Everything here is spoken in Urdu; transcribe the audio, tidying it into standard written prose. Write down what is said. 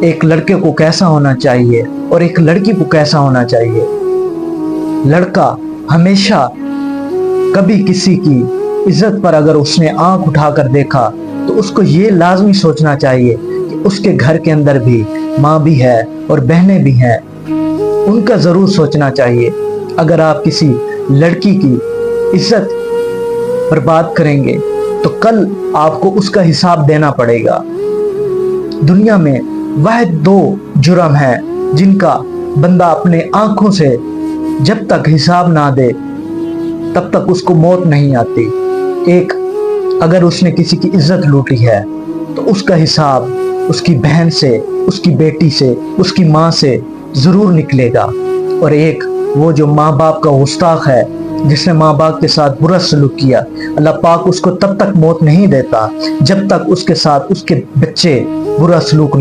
ایک لڑکے کو کیسا ہونا چاہیے اور ایک لڑکی کو کیسا ہونا چاہیے۔ لڑکا ہمیشہ کبھی کسی کی عزت پر اگر اس نے آنکھ اٹھا کر دیکھا تو اس کو یہ لازمی سوچنا چاہیے کہ اس کے گھر کے اندر بھی ماں بھی ہے اور بہنیں بھی ہیں، ان کا ضرور سوچنا چاہیے۔ اگر آپ کسی لڑکی کی عزت برباد کریں گے تو کل آپ کو اس کا حساب دینا پڑے گا۔ دنیا میں واحد 2 جرم ہیں جن کا بندہ اپنے آنکھوں سے جب تک حساب نہ دے تب تک اس کو موت نہیں آتی۔ ایک، اگر اس نے کسی کی عزت لوٹی ہے تو اس کا حساب اس کی بہن سے، اس کی بیٹی سے، اس کی ماں سے ضرور نکلے گا۔ اور ایک، وہ جو ماں باپ کا گستاخ ہے، جس نے ماں باپ کے ساتھ برا سلوک کیا، اللہ پاک اس کو تب تک موت نہیں دیتا جب تک اس کے ساتھ اس کے بچے برا سلوک نہ